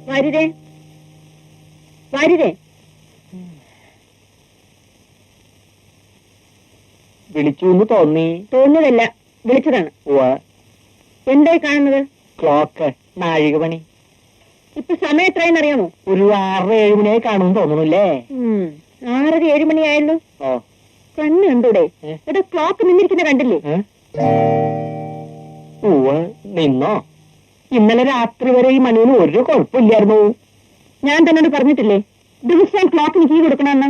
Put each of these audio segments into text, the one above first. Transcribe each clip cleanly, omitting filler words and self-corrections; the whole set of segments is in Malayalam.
വാരിതേ വാരിതേ, വിളിച്ചു എന്ന് തോന്നി. തോന്നിയതല്ല, വിളിച്ചതാണ്. എന്തായി കാണുന്നത്? ക്ലോക്ക്, നാഴിക പണി. ഇപ്പൊ സമയം എത്രയെന്ന് അറിയാമോ? ഒരു 6-7 മണിയായി കാണുമെന്ന് തോന്നുന്നില്ലേ? 6-7 മണിയായല്ലോ. കണ്ണ് കണ്ടൂടെ? ഇവിടെ ക്ലോക്ക് നിന്നിരിക്കുന്ന കണ്ടില്ലേ? നിന്നോ? ഇന്നലെ രാത്രി വരെ ഈ മണിന് ഒരു കുഴപ്പമില്ലായിരുന്നു. ഞാൻ തന്നോട് പറഞ്ഞിട്ടില്ലേ ദിവസം ക്ലോക്കിന് കീ കൊടുക്കണമെന്ന്?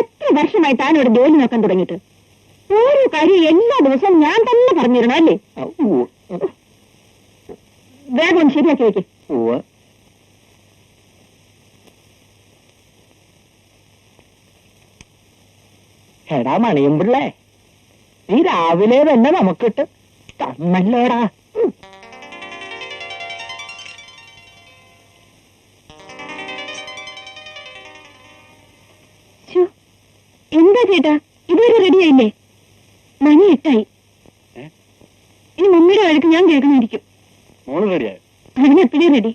എത്ര വർഷമായി താൻ ഇവിടെ ജോലി നോക്കാൻ തുടങ്ങിയിട്ട് ഓരോ കാര്യം എല്ലാ ദിവസവും ഞാൻ തന്നെ പറഞ്ഞിരണം അല്ലേ? വേഗം ശരിയാക്കി വെക്ക്. എടാ മണിയമ്പിള്ളേ, നീ രാവിലെ തന്നെ നമുക്കിട്ട് തന്നല്ലോടാ. എന്താ ചേട്ടാ ഇതുവരെ റെഡിയായില്ലേ? മണി 8ആയി. ഇനി മമ്മിയുടെ വഴക്ക് ഞാൻ കേൾക്കണമായിരിക്കും. അതിനെപ്പോഴേ റെഡി.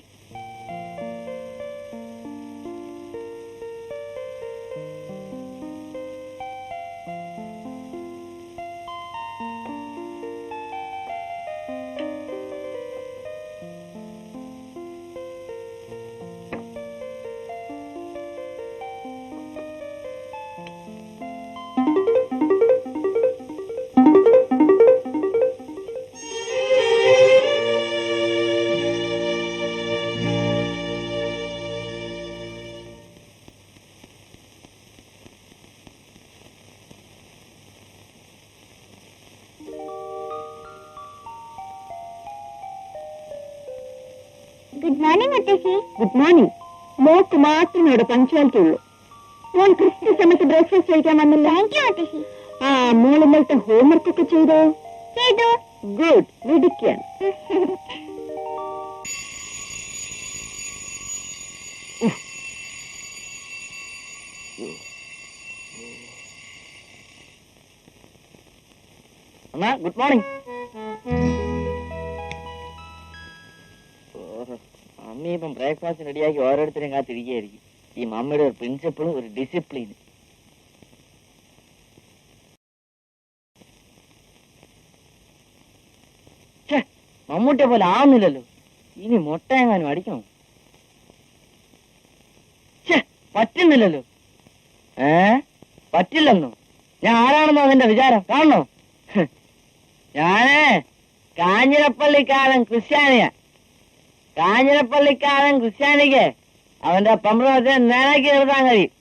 ഗുഡ് മോർണിംഗ് മുത്തശ്ശി. Good morning. മോക്ക് മാത്രമേ ഇവിടെ പങ്ക്ച്വാലിറ്റി ഉള്ളൂ. മോൾ കൃത്യസമയത്ത് ബ്രേക്ക്ഫാസ്റ്റ് കഴിക്കാൻ വന്നില്ല. ആ, മോൾ ഇന്നലത്തെ ഹോംവർക്ക് ഒക്കെ ചെയ്തോ? ചെയ്തു. ഗുഡ്, മിടുക്കിയാണ്. Good morning. മമ്മി ഇപ്പം ബ്രേക്ക്ഫാസ്റ്റ് റെഡിയാക്കി ഓരോരുത്തരെയും കാത്തിരിക്കുകയായിരിക്കും. ഈ മമ്മിയുടെ ഒരു പ്രിൻസിപ്പിളും ഒരു ഡിസിപ്ലിനും. മമ്മൂട്ടിയെ പോലെ ആവുന്നില്ലല്ലോ. ഇനി മുട്ട എങ്ങാനും അടിക്കണം. പറ്റുന്നില്ലല്ലോ. പറ്റില്ലെന്നോ? ഞാൻ ആരാണെന്നോ അതിന്റെ വിചാരം? കാണണോ? ഞാനേ കാഞ്ഞിരപ്പള്ളിക്കാരൻ ക്രിസ്ത്യാനിയാ. കാഞ്ഞിരപ്പള്ളിക്കാരൻ ക്രിസ്ത്യാനിക്ക് അവന്റെ പമ്പ്രത്തെ നേരാക്കി നിർത്താൻ കഴിയും.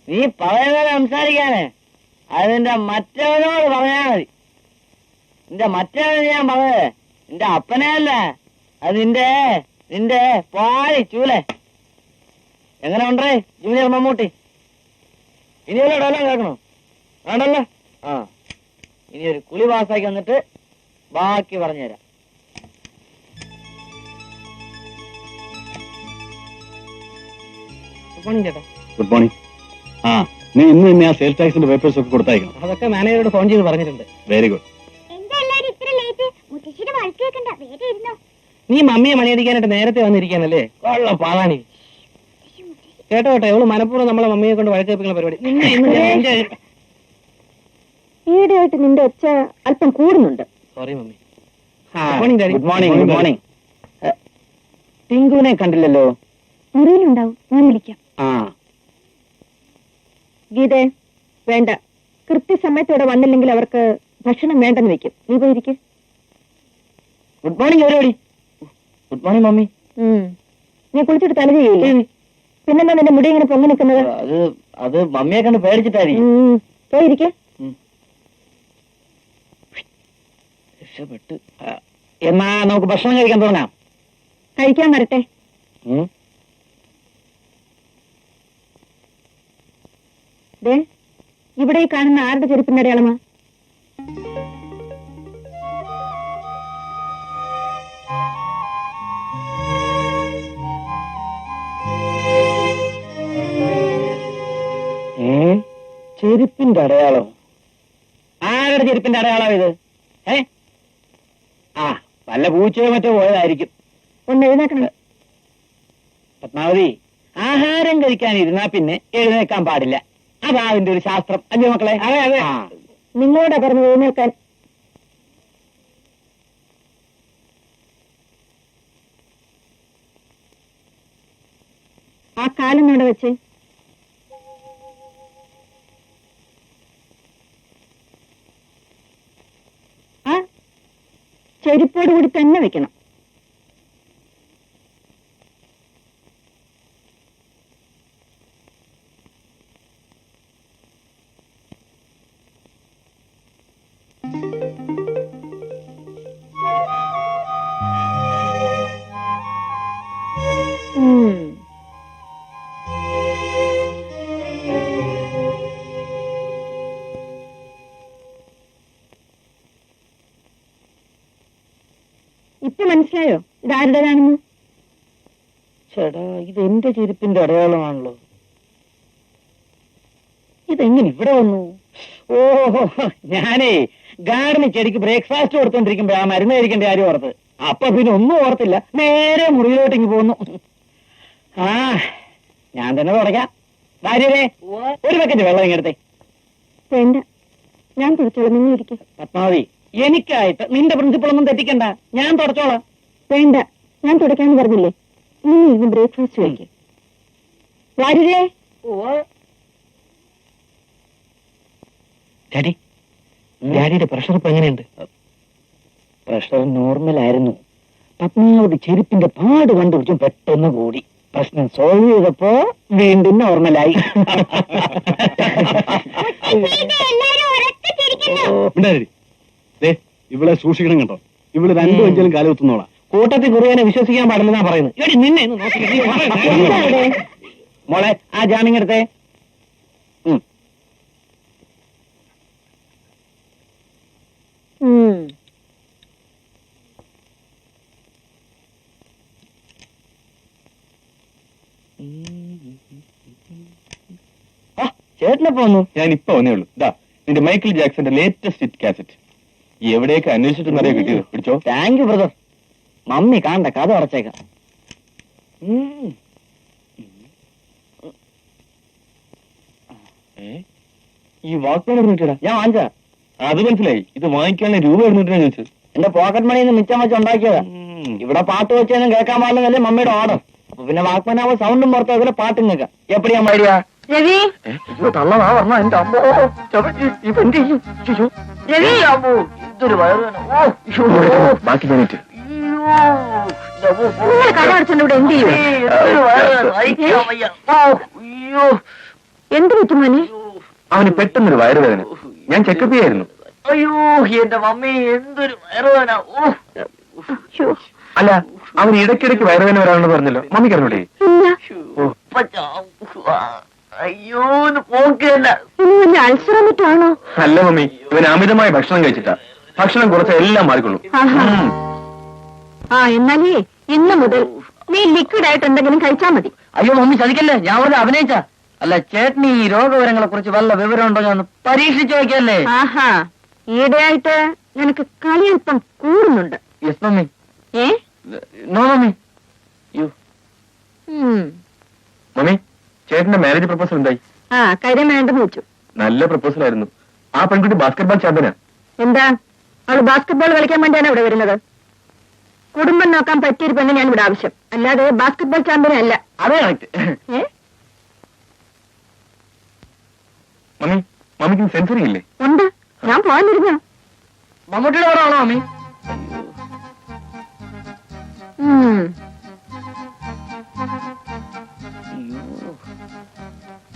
നീ പറയുന്നത് സംസാരിക്കാനേ അതിന്റെ മറ്റവനോട് പറഞ്ഞാൽ മതി. നിന്റെ മറ്റവന് ഞാൻ പറഞ്ഞത് നിന്റെ അപ്പനെ അല്ല, അത് നിന്റെ പാടി ചൂലെ. എങ്ങനെ ഉണ്ടേ ജൂനിയർ മമ്മൂട്ടി? ഇനിയുള്ള ഡയലോഗ് കേൾക്കണോ? വേണ്ടല്ലോ. ഇനി ഒരു കുളി പാസ്സാക്കി വന്നിട്ട് ബാക്കി പറഞ്ഞുതരാം. ഗുഡ് മോർണിംഗ് ചേട്ടാ. Good morning. നീ ഇന്ന് തന്നെ ആ സെയിൽസ് ടാക്സിന്റെ പേപ്പേഴ്സ് ഒക്കെ കൊടുത്തയക്കണം. അതൊക്കെ മാനേജറോട് ഫോൺ ചെയ്ത് പറഞ്ഞിട്ടുണ്ട്. Very good. നീ മമ്മിയെ മണിയടിക്കാനായിട്ട് നേരത്തെ വന്നിരിക്കാനല്ലേ? കൊള്ള പാളാണി. കേട്ടോ കേട്ടോ, എവള് മനഃപൂർവ്വം നമ്മളെ മമ്മിയെ കൊണ്ട് വഴക്കേൽപ്പിക്കുന്ന പരിപാടി. ഈയിടെയായിട്ട് നിന്റെ ഒച്ച അല്പം കൂടുന്നുണ്ട്. Sorry mummy. Good morning. Good morning. ടിങ്കുവിനെ കണ്ടില്ലല്ലോ. മുറിയിലുണ്ടാവും, ഞാൻ വിളിക്കാം. ഗീതേ, വേണ്ട. കൃത്യസമയത്തോടെ വന്നില്ലെങ്കിൽ അവർക്ക് ഭക്ഷണം വേണ്ടെന്ന് വെക്കും. നീ പോയിരിക്കും. ഗുഡ് മോർണിംഗ് പരിപാടി. Good morning mummy. നീ കുളിച്ചിട്ട് തല ചെയ്യില്ലേ? പിന്നെന്താ നിന്റെ മുടി ഇങ്ങനെ പൊങ്ങി നിൽക്കുന്നത്? അത് മമ്മിയെ കണ്ട് പേടിച്ചിട്ടായിരിക്കും. പോയിരിക്കെ. രക്ഷപ്പെട്ട്. എന്നാ നമുക്ക് ഭക്ഷണം കഴിക്കാൻ തുടങ്ങാം. കഴിക്കാൻ വരട്ടെ. ഇവിടെ ഈ കാണുന്ന ആരുടെ ചെരുപ്പിന്റെ അടയാളമാ? ചെരുപ്പിന്റെ അടയാളം? ആരുടെ ചെരുപ്പിന്റെ അടയാളം ഇത്? വല്ല പൂച്ചയോ മറ്റോ പോയതായിരിക്കും. ഒന്ന് എഴുന്നേക്കണം. പത്മാവതി, ആഹാരം കഴിക്കാൻ ഇരുന്നാ പിന്നെ എഴുന്നേക്കാൻ പാടില്ല. അതാ അതിന്റെ ഒരു ശാസ്ത്രം. അല്ലേ മക്കളെ? അതെ അതെ. നിങ്ങളോടാ പറഞ്ഞു എഴുന്നേൽക്കാൻ. ആ കാലം അവിടെ വെച്ച്. ആ ചെരുപ്പോട് കൂടി തന്നെ വെക്കണം. ഇപ്പൊ മനസ്സിലായോ ഇതാരുടേതാണെന്ന്? ചേട്ടാ, ഇത് എന്റെ ചെരുപ്പിന്റെ അടയാളമാണല്ലോ. ഇതെങ്ങനെ ഇവിടെ വന്നു? ഓഹോ, ഞാനേ ഗാർഡന് ചെടിക്ക് ബ്രേക്ക്ഫാസ്റ്റ് കൊടുത്തോണ്ടിരിക്കുമ്പോ ആ മരുന്ന് കഴിക്കേണ്ട കാര്യം ഓർത്ത്. അപ്പൊ പിന്നെ ഒന്നും ഓർത്തില്ല, നേരെ മുറിയിലോട്ട് ഇങ്ങ് പോന്നു. ആ, ഞാൻ തന്നെ തുടയ്ക്കാം. ഭാര്യരെ ഒരു ബക്കറ്റ് വെള്ളം ഇങ്ങെടുത്തേ. വേണ്ട, ഞാൻ തുടച്ചോളാം, നിങ്ങൾ ഇരിക്കും. പത്മാവതി, എനിക്കായിട്ട് നിന്റെ പ്രിൻസിപ്പിളൊന്നും തെറ്റിക്കണ്ട, ഞാൻ തുടച്ചോളാം. വേണ്ട, ഞാൻ തുടയ്ക്കാന്ന് പറഞ്ഞില്ലേ. നിങ്ങൾ ഇന്ന് ബ്രേക്ക്ഫാസ്റ്റ് കഴിക്കും. വാര്യരേ, ഡാഡി, ഡാഡിയുടെ പ്രഷർ ഇപ്പൊ എങ്ങനെയുണ്ട്? പ്രഷർ നോർമൽ ആയിരുന്നു. പത്മാവതി ചെരുപ്പിന്റെ പാട് കണ്ടുപിടിച്ചും പെട്ടെന്ന് കൂടി. പ്രശ്നം സോൾവ് ചെയ്തപ്പോ വീണ്ടും നോർമലായി. ഇവിടെ സൂക്ഷിക്കണം കേട്ടോ. ഇവിടെ 2 അഞ്ചലും കാലം കുത്തുന്നോളാം. കൂട്ടത്തിൽ കുറുകനെ വിശ്വസിക്കാൻ പാടില്ലെന്നാ പറയുന്നത്. എടി നിന്നെ ഒന്ന് നോക്കി. മോളെ, ആ ജാമ്യം എടുത്തേ. ചേട്ടനെപ്പോ വന്നു? ഞാൻ ഇപ്പൊ വന്നേ ഉള്ളൂ. ഇതാ നിന്റെ മൈക്കിൾ ജാക്സന്റെ ലേറ്റസ്റ്റ് ഹിറ്റ് കാസറ്റ്. എവിടെയൊക്കെ അന്വേഷിച്ചിട്ട് കിട്ടിയത്. പിടിച്ചോ. Thank you brother. മമ്മി കാണണ്ട, കഥ അടച്ചേക്കാം. ഈ വാക്ക്മാൻ പറഞ്ഞിട്ടാ ഞാൻ വാങ്ങിച്ചാ. അത് മനസ്സിലായി. ഇത് വാങ്ങിക്കാനുള്ള രൂപ എഴുന്നിട്ടാ ചോദിച്ചത്. എന്റെ പോക്കറ്റ് മണിയിൽ നിന്ന് മിച്ചം വെച്ച് ഉണ്ടാക്കിയതാ. ഇവിടെ പാട്ട് വെച്ചൊന്നും കേൾക്കാൻ പാടില്ലെന്നല്ലേ മമ്മിയുടെ ഓർഡർ. അപ്പൊ പിന്നെ വാക്ക്മാനാവുമ്പോ സൗണ്ടും പുറത്തേക്കില്ല, പാട്ടും കേൾക്കാം. എപ്പടിയാ മരിയാ? രവി, തള്ളതാ പറഞ്ഞ എന്റെ അമ്മോ, രവി, ഇതൊരു വയറുവേന. ബാക്കി പറഞ്ഞിട്ട് നിങ്ങൾ കട അടച്ചോണ്ട് ഇവിടെ എന്ത് ചെയ്യും? എന്ത് പറ്റും മോനെ? അവന് പെട്ടെന്നൊരു വയറുവേദന. ഞാൻ ചെക്കപ്പ് ചെയ്യായിരുന്നു. അയ്യോ, എന്റെ മമ്മി, എന്തൊരു വയറുവേന. അല്ല, അവൻ ഇടയ്ക്കിടയ്ക്ക് വയറുവേദന വരാണെന്ന് പറഞ്ഞല്ലോ. മമ്മിക്ക് അറിഞ്ഞൂടെ? അയ്യോ, പോക്കല്ല. ഇനി വല്ല അൾസറോ മറ്റാണോ? അല്ല മമ്മി, ഇവൻ അമിതമായ ഭക്ഷണം കഴിച്ചിട്ടാ. ഭക്ഷണം കുറച്ച് എല്ലാം മാറിക്കൊള്ളും. ആ, എന്നാലേ ഇന്ന് മുതൽ നീ ലിക്വിഡ് ആയിട്ട് എന്തെങ്കിലും കഴിച്ചാ മതി. അയ്യോ മമ്മി, ചതിക്കല്ലേ, ഞാൻ വെറുതെ അഭിനയിച്ച. അല്ല, ചേട്ടന് ഈ രോഗവിവരങ്ങളെ കുറിച്ച് വല്ല വിവരം ഉണ്ടോ ഞാൻ പരീക്ഷിച്ചു നോക്കിയല്ലേ. ആഹാ, ഈയിടെയായിട്ട് നിനക്ക് കളി അല്പം കൂടുന്നുണ്ട്. Yes mummy. ഏ? No mummy. മമ്മി, ചേട്ടന്റെ മാരേജ് പ്രപ്പോസൽ എന്തായി? ആ, കാര്യം വേണ്ടെന്ന് വെച്ചു. നല്ല പ്രപ്പോസൽ ആയിരുന്നു. ആ പെൺകുട്ടി ബാസ്കറ്റ്ബോൾ ചാമ്പ്യനാ. എന്താ, അവള് ബാസ്കറ്റ്ബോൾ കളിക്കാൻ വേണ്ടിയാണ് ഇവിടെ വരുന്നത്. കുടുംബം നോക്കാൻ പറ്റിയൊരു പെണ്ണ് ഞാൻ ഇവിടെ ആവശ്യം, അല്ലാതെ ബാസ്കറ്റ്ബോൾ ചാമ്പ്യൻ അല്ല. അതെ കറക്റ്റ്. മമ്മി, മമ്മിക്ക് സെൻസറി ഇല്ലേ? ഉണ്ട്, ഞാൻ പോകാനിരുന്നു. മമ്മൂട്ടിയുടെ പടമാണോ മമ്മി?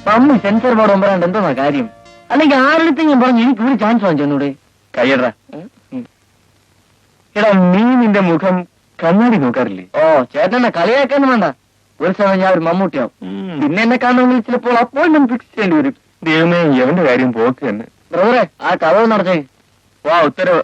മമ്മി സെൻസർ ബോർഡ് ഒമ്പരാണ്ട് എന്തോന്നാ കാര്യം? അല്ലെങ്കിൽ ആരുടെയും പറഞ്ഞു എനിക്ക് ഒരു ചാൻസ് വാങ്ങിച്ചൂടെ? കയ്യടാ. എടാ, നീ നിന്റെ മുഖം കണ്ണാടി നോക്കാറില്ലേ? ഓ, ചേട്ടനെ കളിയാക്കാനും വേണ്ട. ഒരു സമയം ഞാൻ ഒരു മമ്മൂട്ടിയാവും. പിന്നെ എന്നെ കാണുമെങ്കിൽ ചിലപ്പോൾ അപ്പോയിന്റ്മെന്റ് ഫിക്സ് ചെയ്യേണ്ടി വരും. ദൈവമേ, എവന്റെ കാര്യം പോക്ക് തന്നെ. ബ്രദറെ, ആ കഥ നടച്ചേ. വാ, ഉത്തരവ്.